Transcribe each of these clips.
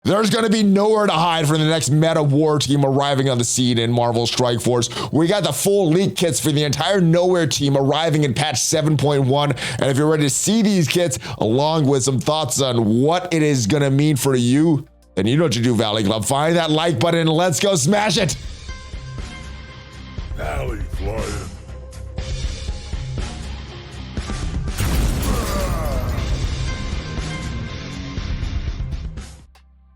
There's going to be nowhere to hide for the next meta war team arriving on the scene in Marvel Strike Force. We got the full leak kits for the entire Knowhere team arriving in patch 7.1. And if you're ready to see these kits, along with some thoughts on what it is going to mean for you, then you know what to do, Valley Club. Find that like button and let's go smash it. ValleyFlyin.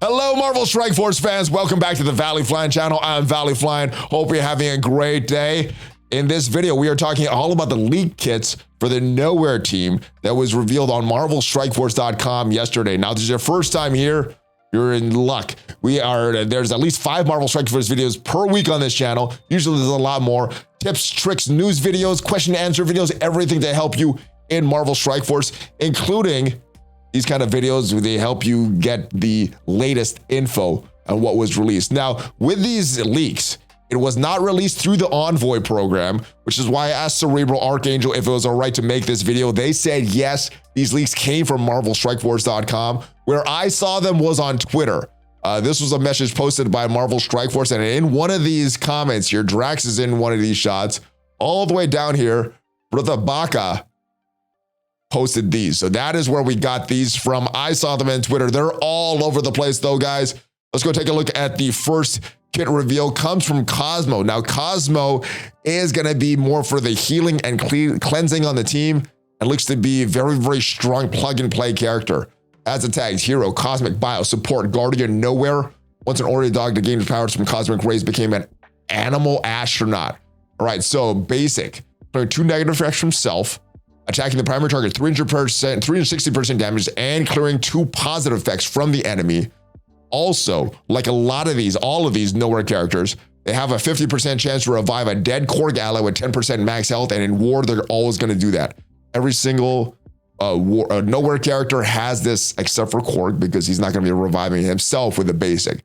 Hello, Marvel Strike Force fans. Welcome back to the ValleyFlyin channel. I'm ValleyFlyin. Hope you're having a great day. In this video, we are talking all about the leak kits for the Knowhere team that was revealed on MarvelStrikeForce.com yesterday. Now, if this is your first time here, you're in luck. There's at least 5 Marvel Strike Force videos per week on this channel. Usually there's a lot more. Tips, tricks, news videos, question and answer videos, everything to help you in Marvel Strike Force, including these kind of videos where they help you get the latest info on what was released. Now, with these leaks, it was not released through the Envoy program, which is why I asked Cerebral Archangel if it was all right to make this video. They said yes. These leaks came from MarvelStrikeForce.com. Where I saw them was on Twitter. This was a message posted by Marvel Strike Force, and in one of these comments here, Drax is in one of these shots. All the way down here, Brother Baka posted these. So that is where we got these from. I saw them on Twitter. They're all over the place though, guys. Let's go take a look at the first kit reveal. Comes from Cosmo. Now, Cosmo is going to be more for the healing and cleansing on the team, and looks to be a very, very strong plug-and-play character. As a tags, hero, cosmic bio, support, guardian, Knowhere. Once an Ori dog to gain his powers from cosmic rays became an animal astronaut. All right, so basic. Playing 2 negative effects from self, attacking the primary target 360% damage, and clearing 2 positive effects from the enemy. Also, like all of these Knowhere characters, they have a 50% chance to revive a dead Korg ally with 10% max health, and in war, they're always going to do that. Every single Knowhere character has this, except for Korg, because he's not going to be reviving himself with the basic.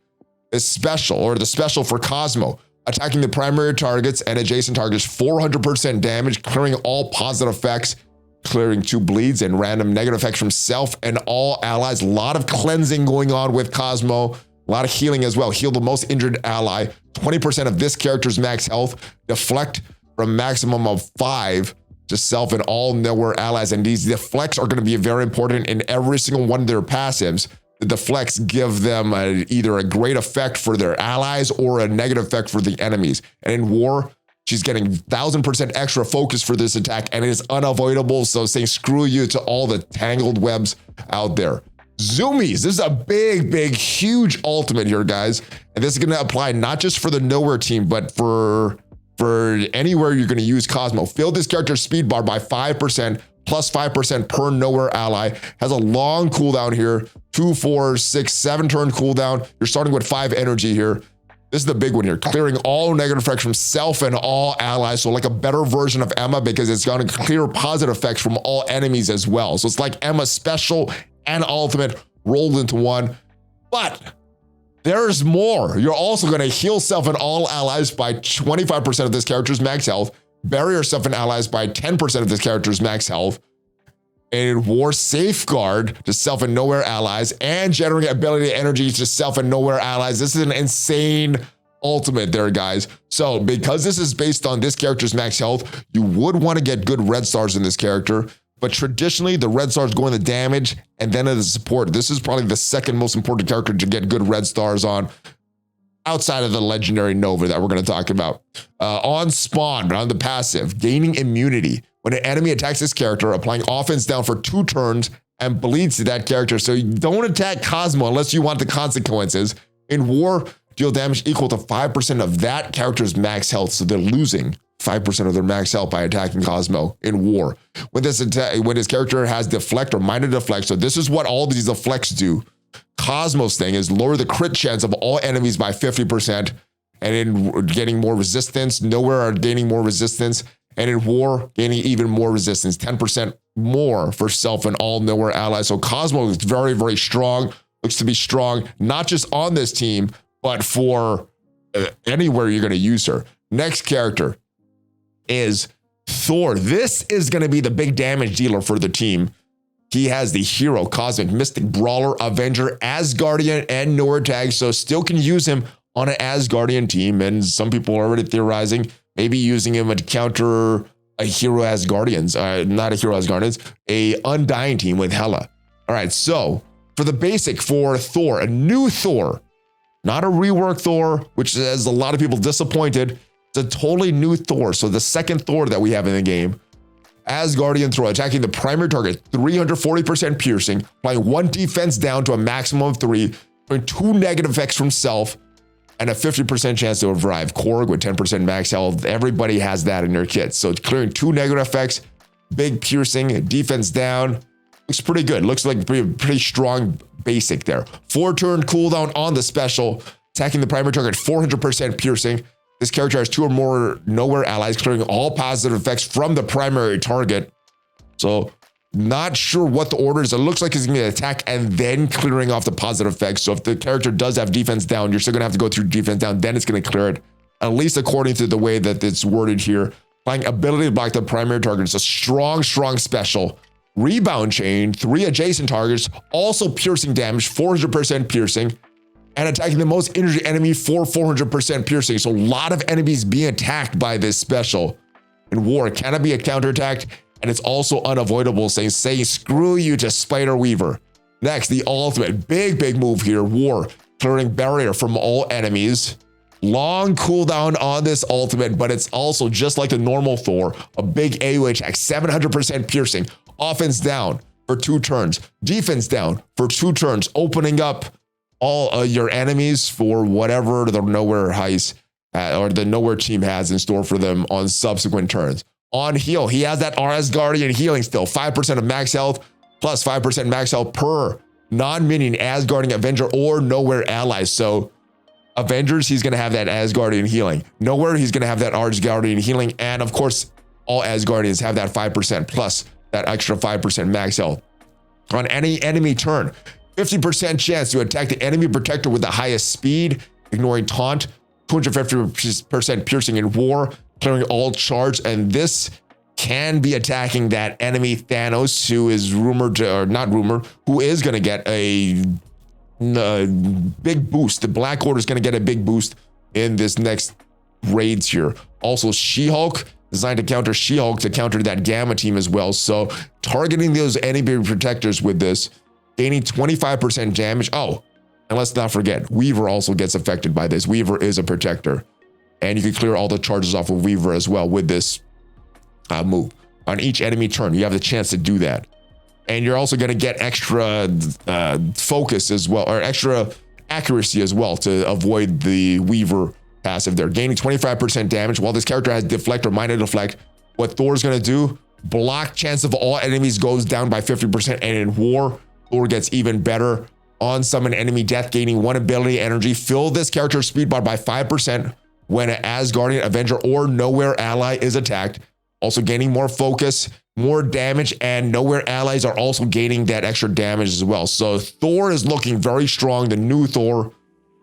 The special for Cosmo, attacking the primary targets and adjacent targets 400% damage, clearing all positive effects, clearing 2 bleeds and random negative effects from self and all allies. A lot of cleansing going on with Cosmo. A lot of healing as well. Heal the most injured ally. 20% of this character's max health. Deflect from maximum of 5 to self and all Knowhere allies. And these deflects are going to be very important in every single one of their passives. The deflects give them either a great effect for their allies or a negative effect for the enemies. And in war, she's getting 1000% extra focus for this attack, and it is unavoidable. So saying screw you to all the tangled webs out there. Zoomies, this is a big, huge ultimate here, guys. And this is going to apply not just for the Knowhere team, but for anywhere you're going to use Cosmo. Fill this character's speed bar by 5%, plus 5% per Knowhere ally. Has a long cooldown here, 2, 4, 6, 7 turn cooldown. You're starting with 5 energy here. This is the big one here, clearing all negative effects from self and all allies. So like a better version of Emma, because it's going to clear positive effects from all enemies as well. So it's like Emma's special and ultimate rolled into one. But there's more. You're also going to heal self and all allies by 25% of this character's max health, bury yourself and allies by 10% of this character's max health, and war safeguard to self and Knowhere allies, and generate ability energy to self and Knowhere allies. This is an insane ultimate there, guys. So because this is based on this character's max health, you would want to get good red stars in this character. But traditionally, the red stars go in the damage and then in the support. This is probably the second most important character to get good red stars on, outside of the legendary Nova that we're going to talk about. On spawn, but on the passive, gaining immunity. When an enemy attacks this character, applying offense down for 2 turns and bleeds to that character. So you don't attack Cosmo unless you want the consequences. In war, deal damage equal to 5% of that character's max health. So they're losing 5% of their max health by attacking Cosmo in war. When this character has deflect or minor deflect, so this is what all these deflects do. Cosmo's thing is lower the crit chance of all enemies by 50%, and in getting more resistance. Knowhere are gaining more resistance, and in war, gaining even more resistance, 10% more for self and all Knowhere allies. So Cosmo is very, very strong, looks to be strong, not just on this team, but for anywhere you're going to use her. Next character is Thor. This is going to be the big damage dealer for the team. He has the Hero, Cosmic, Mystic, Brawler, Avenger, Asgardian, and Knowhere tag, so still can use him on an Asgardian team, and some people are already theorizing maybe using him to counter a Hero Asgardians, not a Hero Asgardians, a Undying team with Hela. All right, so for the basic for Thor, a new Thor, not a rework Thor, which has a lot of people disappointed. It's a totally new Thor. So the second Thor that we have in the game, Asgardian Thor, attacking the primary target, 340% piercing, applying 1 defense down to a maximum of 3, doing 2 negative effects from self, and a 50% chance to revive. Korg with 10% max health. Everybody has that in their kit. So clearing 2 negative effects, big piercing, defense down. Looks pretty good. Looks like pretty strong basic there. 4-turn cooldown on the special, attacking the primary target, 400% piercing. This character has 2 or more Knowhere allies, clearing all positive effects from the primary target. So not sure what the order is. It looks like he's going to attack and then clearing off the positive effects. So if the character does have defense down, you're still going to have to go through defense down, then it's going to clear it, at least according to the way that it's worded here. Applying ability to block the primary target. It's a strong special. Rebound chain, 3 adjacent targets, also piercing damage, 400% piercing, and attacking the most energy enemy for 400% piercing. So a lot of enemies being attacked by this special. In War, it cannot be a counterattacked, and it's also unavoidable, saying screw you to Spider Weaver. Next, the ultimate, big move here, War, clearing barrier from all enemies. Long cooldown on this ultimate, but it's also just like the normal Thor, a big AoE attack, 700% piercing, offense down for 2 turns, defense down for 2 turns, opening up all your enemies for whatever the Knowhere heist or the Knowhere team has in store for them on subsequent turns. On heal, he has that Asgardian healing still, 5% of max health plus 5% max health per non-minion Asgardian Avenger or Knowhere ally. So Avengers, he's going to have that Asgardian healing. Knowhere, he's going to have that Asgardian healing. And of course, all Asgardians have that 5% plus that extra 5% max health. On any enemy turn, 50% chance to attack the enemy protector with the highest speed, ignoring taunt, 250% piercing in War, clearing all charge, and this can be attacking that enemy Thanos, who is rumored to, or not rumored, who is going to get a big boost. The Black Order is going to get a big boost in this next raids here. Also, She-Hulk, designed to counter She-Hulk, to counter that Gamma team as well. So targeting those enemy protectors with this, gaining 25% damage. Oh, and let's not forget, Weaver also gets affected by this. Weaver is a protector, and you can clear all the charges off of Weaver as well with this move. On each enemy turn, you have the chance to do that. And you're also going to get extra focus as well, or extra accuracy as well, to avoid the Weaver passive there. Gaining 25% damage. While this character has deflect or minor deflect, what Thor's going to do, block chance of all enemies goes down by 50%. And in War, Thor gets even better. On summon enemy death, gaining 1 ability energy. Fill this character's speed bar by 5% when an Asgardian, Avenger, or Knowhere ally is attacked. Also gaining more focus, more damage, and Knowhere allies are also gaining that extra damage as well. So Thor is looking very strong, the new Thor.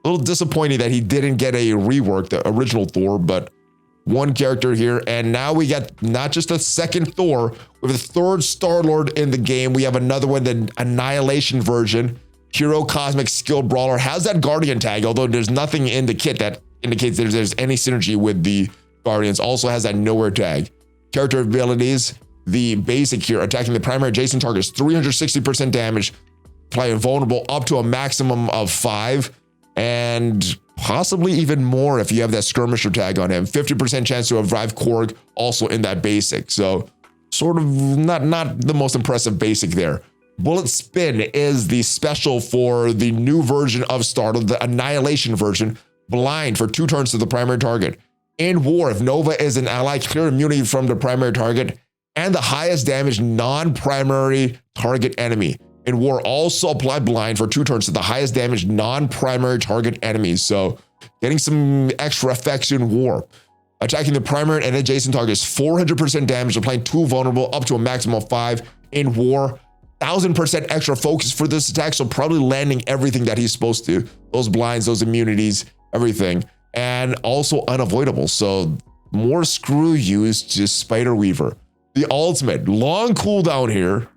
A little disappointing that he didn't get a rework, the original Thor, but 1 character here. And now we got not just a second Thor, we have a 3rd Star-Lord in the game. We have another one, the Annihilation version. Hero, Cosmic, Skilled Brawler, has that Guardian tag, although there's nothing in the kit that indicates there's any synergy with the Guardians. Also has that Knowhere tag. Character abilities, the basic here, attacking the primary adjacent targets, 360% damage, applying vulnerable up to a maximum of 5, and possibly even more if you have that skirmisher tag on him. 50% chance to revive Korg, also in that basic. So sort of not the most impressive basic there. Bullet Spin is the special for the new version of Star-Lord, the Annihilation version. Blind for 2 turns to the primary target. In War, if Nova is an ally, clear immunity from the primary target and the highest damage non-primary target enemy. In War, also apply blind for 2 turns to the highest damage non-primary target enemies. So getting some extra effects in War. Attacking the primary and adjacent targets, 400% damage, applying 2 vulnerable up to a maximum of 5. In War, 1000% extra focus for this attack, so probably landing everything that he's supposed to. Those blinds, those immunities, everything. And also unavoidable, so more screw yous to Spider Weaver. The ultimate, long cooldown here.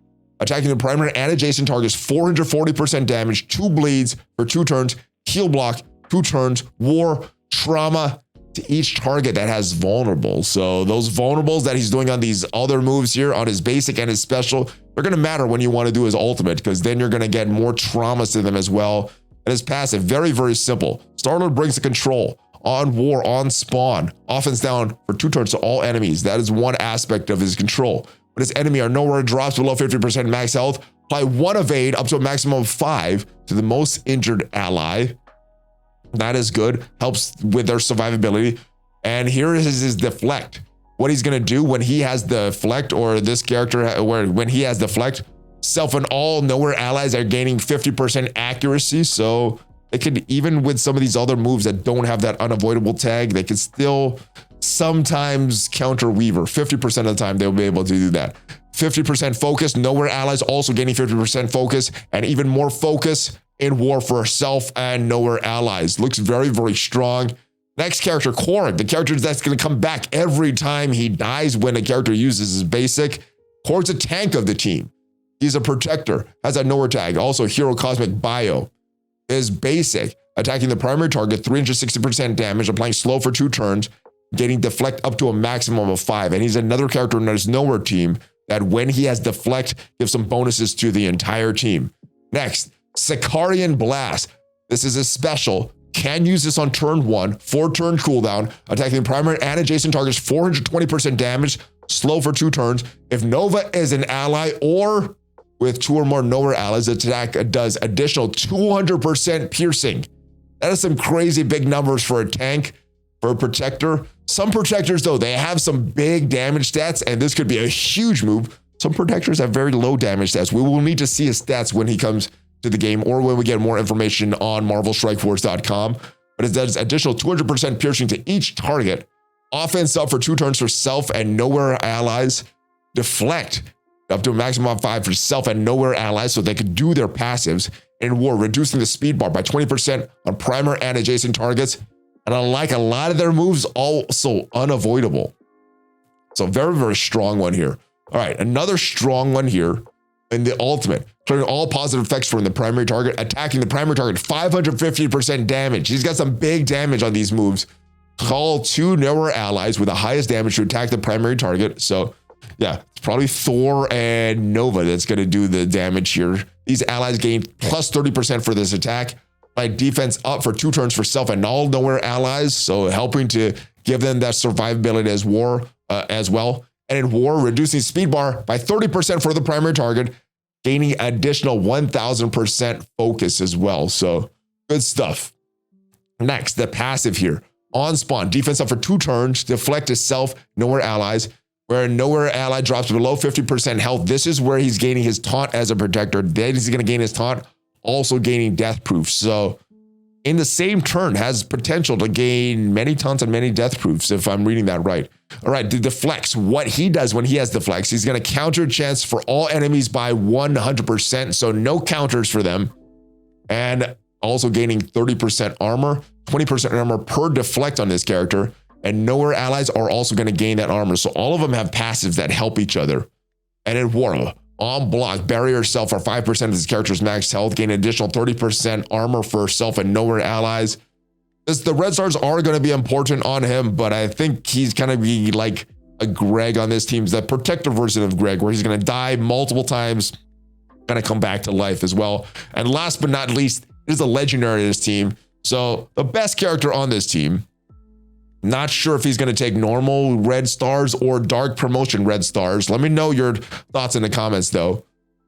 attacking the primary and adjacent targets, 440% damage, 2 bleeds for 2 turns, heal block, 2 turns, war, trauma to each target that has vulnerable. So those vulnerables that he's doing on these other moves here, on his basic and his special, they're going to matter when you want to do his ultimate, because then you're going to get more traumas to them as well. And his passive, very, very simple. Star-Lord brings the control on war, on spawn, offense down for 2 turns to all enemies. That is one aspect of his control. When his enemy are nowhere, drops below 50% max health, apply 1 evade up to a maximum of 5 to the most injured ally. That is good, helps with their survivability. And here is his deflect. What he's going to do when he has deflect, or this character, when he has deflect, self and all Knowhere allies are gaining 50% accuracy. So they could, even with some of these other moves that don't have that unavoidable tag, they can still sometimes counter Weaver. 50% of the time they'll be able to do that. 50% focus, Knowhere allies also gaining 50% focus, and even more focus in war for self and Knowhere allies. Looks very, very strong. Next character, Korg, the character that's going to come back every time he dies when a character uses his basic. Korg's a tank of the team. He's a protector, has a Knowhere tag, also hero cosmic bio. His basic, attacking the primary target, 360% damage, applying slow for 2 turns, getting deflect up to a maximum of 5. And he's another character in his Knowhere team that when he has deflect, gives some bonuses to the entire team. Next, Sicarian Blast. This is a special. Can use this on turn 1, 4-turn cooldown, attacking primary and adjacent targets, 420% damage, slow for 2 turns. If Nova is an ally or with 2 or more Knowhere allies, the attack does additional 200% piercing. That is some crazy big numbers for a tank, for a protector. Some protectors, though, they have some big damage stats, and this could be a huge move. Some protectors have very low damage stats. We will need to see his stats when he comes to the game, or when we get more information on marvelstrikeforce.com. But it does additional 200% piercing to each target. Offense up for 2 turns for self and Knowhere allies. Deflect up to a maximum of 5 for self and Knowhere allies, so they can do their passives. In war, reducing the speed bar by 20% on primary and adjacent targets. And unlike a lot of their moves, also unavoidable. So very, very strong one here. All right, another strong one here in the ultimate. Clearing all positive effects from the primary target, attacking the primary target, 550% damage. He's got some big damage on these moves. Call 2 Knowhere allies with the highest damage to attack the primary target. So yeah, it's probably Thor and Nova that's going to do the damage here. These allies gain plus 30% for this attack. By defense up for 2 turns for self and all Knowhere allies. So helping to give them that survivability as war as well. And in war, reducing speed bar by 30% for the primary target, gaining additional 1000% focus as well. So good stuff. Next, the passive here. On spawn, defense up for 2 turns, deflect to self, Knowhere allies. Where a Knowhere ally drops below 50% health, this is where he's gaining his taunt as a protector. Then he's going to gain his taunt, also gaining death proof. So in the same turn, has potential to gain many taunts and many death proofs, if I'm reading that right. All right, the deflects. What he does when he has deflects, he's going to counter chance for all enemies by 100%. So no counters for them. And also gaining 30% armor, 20% armor per deflect on this character. And Knowhere allies are also going to gain that armor. So all of them have passives that help each other. And in war, on block, barrier self for 5% of his character's max health, gain an additional 30% armor for self and Knowhere allies. The red stars are going to be important on him, but I think he's kind of be like a Greg on this team, the protector version of Greg, where he's going to die multiple times, going to come back to life as well. And last but not least, is a legendary in this team. So the best character on this team. Not sure if he's going to take normal red stars or dark promotion red stars. Let me know your thoughts in the comments, though.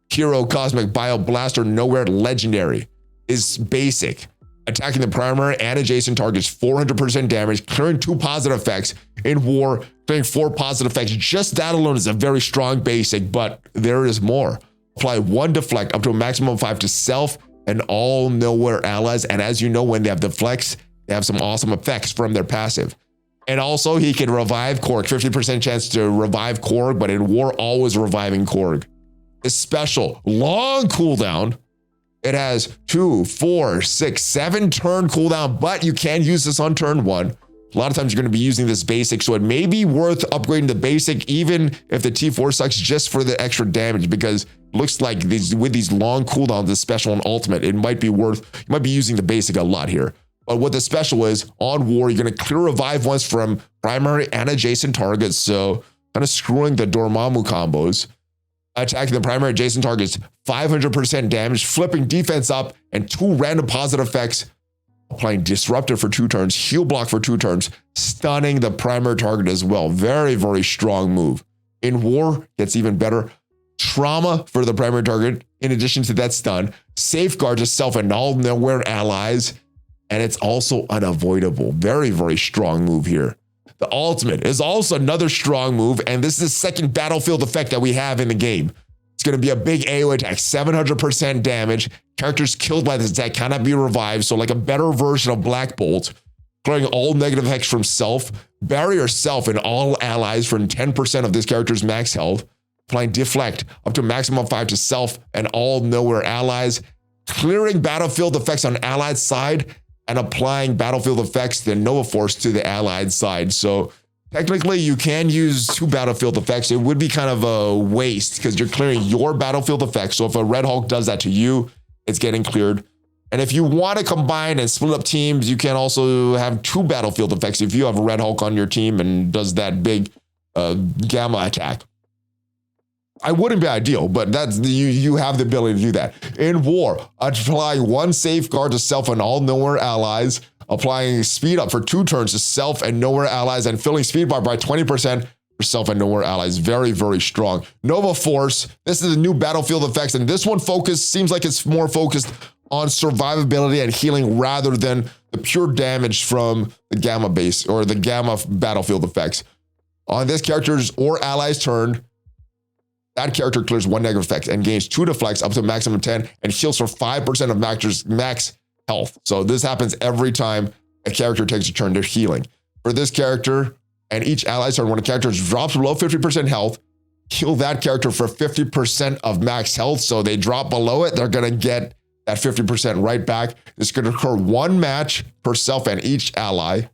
Hero Cosmic Bio Blaster Knowhere Legendary is basic. Attacking the primary and adjacent targets, 400% damage, clearing 2 positive effects. In war, clearing 4 positive effects. Just that alone is a very strong basic, but there is more. Apply 1 deflect up to a maximum of 5 to self and all Knowhere allies. And as you know, when they have deflects, they have some awesome effects from their passive. And also, he can revive Korg, 50% chance to revive Korg, but in war, always reviving Korg. It's special, long cooldown. It has 2, 4, 6, 7 turn cooldown, but you can use this on turn 1. A lot of times you're going to be using this basic, so it may be worth upgrading the basic, even if the T4 sucks, just for the extra damage, because looks like with these long cooldowns, the special and ultimate, it might be worth, you might be using the basic a lot here. But what the special is, on war, you're going to clear revive once from primary and adjacent targets. So kind of screwing the Dormammu combos. Attacking the primary adjacent targets, 500% damage, flipping defense up, and 2 random positive effects. Applying Disruptor for 2 turns, Heal Block for 2 turns, stunning the primary target as well. Very, very strong move. In war, gets even better. Trauma for the primary target, in addition to that stun. Safeguard to self and all Knowhere allies. And it's also unavoidable. Very, very strong move here. The ultimate is also another strong move, and this is the second battlefield effect that we have in the game. It's going to be a big AoE attack, 700% damage. Characters killed by this attack cannot be revived, so like a better version of Black Bolt. Clearing all negative effects from self. Barrier self and all allies for 10% of this character's max health. Applying Deflect up to maximum 5 to self and all Knowhere allies. Clearing battlefield effects on allied side. And applying battlefield effects, the Nova Force to the allied side. So technically you can use 2 battlefield effects. It would be kind of a waste because you're clearing your battlefield effects. So if a Red Hulk does that to you, it's getting cleared. And if you want to combine and split up teams, you can also have 2 battlefield effects if you have a Red Hulk on your team and does that big gamma attack. I wouldn't be ideal, but that's you have the ability to do that. In war, applying 1 safeguard to self and all Knowhere allies, applying speed up for 2 turns to self and Knowhere allies, and filling speed bar by 20% for self and Knowhere allies. Very, very strong. Nova Force, this is a new battlefield effects, and this one seems like it's more focused on survivability and healing rather than the pure damage from the gamma base or the gamma battlefield effects. On this character's or allies' turn, that character clears 1 negative effect and gains 2 deflects up to a maximum of 10 and heals for 5% of max health. So this happens every time a character takes a turn to healing. For this character and each ally's turn, when a character drops below 50% health, heal that character for 50% of max health. So they drop below it, they're going to get that 50% right back. This could occur 1 match per self and each ally.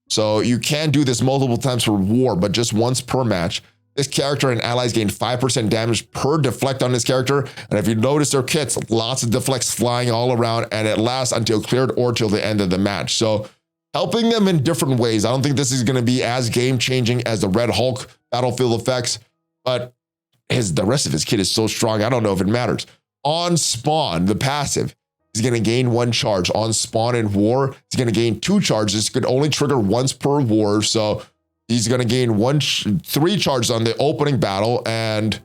So you can do this multiple times for war, but just once per match. This character and allies gain 5% damage per deflect on this character. And if you notice their kits, lots of deflects flying all around, and it lasts until cleared or till the end of the match. So helping them in different ways. I don't think this is going to be as game-changing as the Red Hulk battlefield effects, but the rest of his kit is so strong, I don't know if it matters. On spawn, the passive, he's going to gain 1 charge. On spawn in war, he's going to gain 2 charges. This could only trigger once per war, so he's going to gain 3 charges on the opening battle and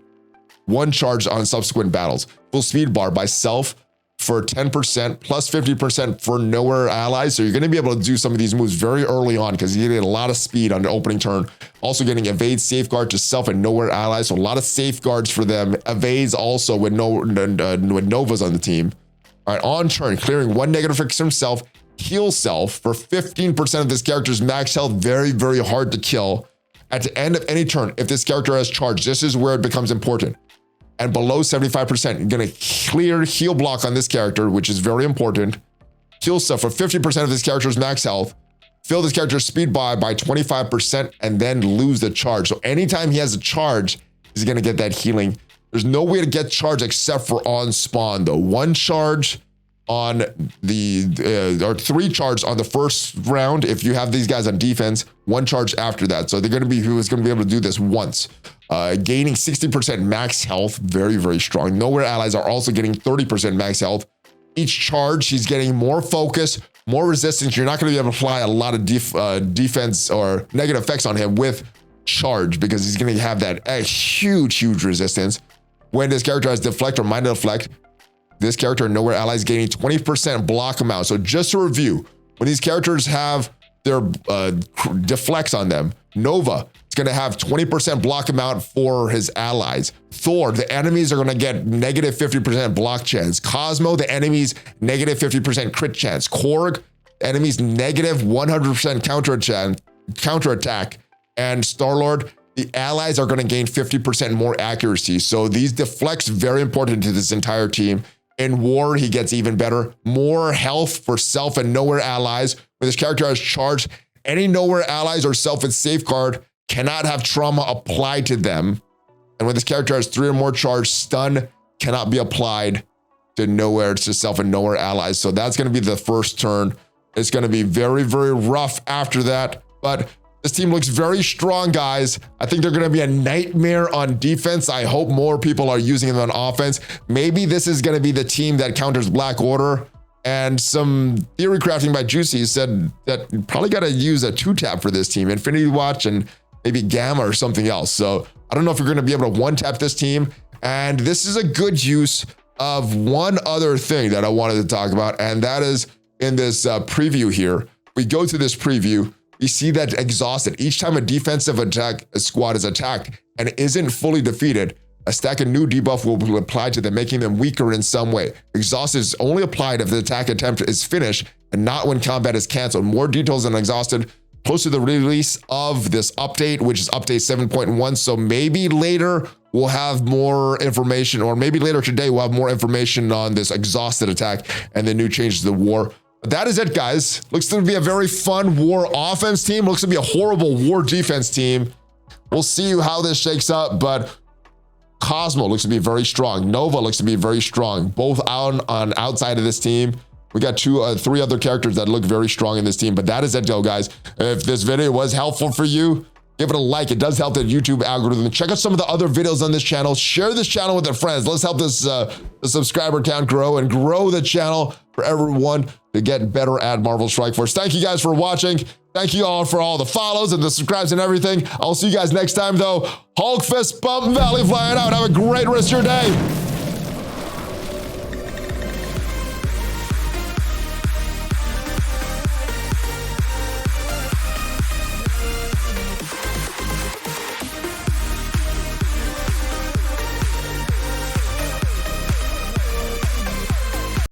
1 charge on subsequent battles. Full speed bar by self for 10% plus 50% for Knowhere allies. So you're going to be able to do some of these moves very early on because you get a lot of speed on the opening turn. Also getting evade safeguard to self and Knowhere allies. So a lot of safeguards for them. Evades also with Novas on the team. All right, on turn, clearing 1 negative effect himself. Heal self for 15% of this character's max health. Very, very hard to kill. At the end of any turn, if this character has charge, this is where it becomes important. And below 75%, you're going to clear heal block on this character, which is very important. Heal self for 50% of this character's max health. Fill this character's speed by 25% and then lose the charge. So anytime he has a charge, he's going to get that healing. There's no way to get charge except for on spawn though. 1 charge on or 3 charges on the first round if you have these guys on defense, 1 charge after that. So they're going to be who is going to be able to do this once. Gaining 60% max health, very, very strong. Knowhere allies are also getting 30% max health. Each charge, he's getting more focus, more resistance. You're not going to be able to apply a lot of defense or negative effects on him with charge because he's going to have that huge resistance. When this character has deflect or minor deflect, this character and Knowhere allies gaining 20% block amount. So just to review, when these characters have their deflects on them, Nova is going to have 20% block amount for his allies. Thor, the enemies are going to get negative 50% block chance. Cosmo, the enemies negative 50% crit chance. Korg, enemies negative 100% counterattack. And Star-Lord, the allies are going to gain 50% more accuracy. So these deflects very important to this entire team. In war, he gets even better. More health for self and Knowhere allies. When this character has charge, any Knowhere allies or self and safeguard cannot have trauma applied to them. And when this character has 3 or more charge, stun cannot be applied to Knowhere, to self and Knowhere allies. So that's going to be the first turn. It's going to be very, very rough after that. But this team looks very strong, guys. I think they're going to be a nightmare on defense. I hope more people are using them on offense. Maybe this is going to be the team that counters Black Order. And some theory crafting by Juicy said that you probably got to use a 2-tap for this team, Infinity Watch and maybe Gamma or something else. So I don't know if you're going to be able to 1-tap this team. And this is a good use of one other thing that I wanted to talk about. And that is in this preview here. We go to this preview. We see that Exhausted. Each time a defensive attack squad is attacked and isn't fully defeated, a stack of new debuff will be applied to them, making them weaker in some way. Exhausted is only applied if the attack attempt is finished and not when combat is canceled. More details on Exhausted close to the release of this update, which is update 7.1. So maybe later we'll have more information, or maybe later today we'll have more information on this Exhausted attack and the new changes to the war. But that is it, guys. Looks to be a very fun war offense team. Looks to be a horrible war defense team. We'll see how this shakes up, but Cosmo looks to be very strong. Nova looks to be very strong, both on outside of this team. We got three other characters that look very strong in this team, but that is it, though, guys. If this video was helpful for you, give it a like. It does help the YouTube algorithm. Check out some of the other videos on this channel. Share this channel with your friends. Let's help this the subscriber count grow and grow the channel for everyone to get better at Marvel Strike Force. Thank you guys for watching. Thank you all for all the follows and the subscribes and everything. I'll see you guys next time, though. Hulk fist bump, ValleyFlyin out. Have a great rest of your day.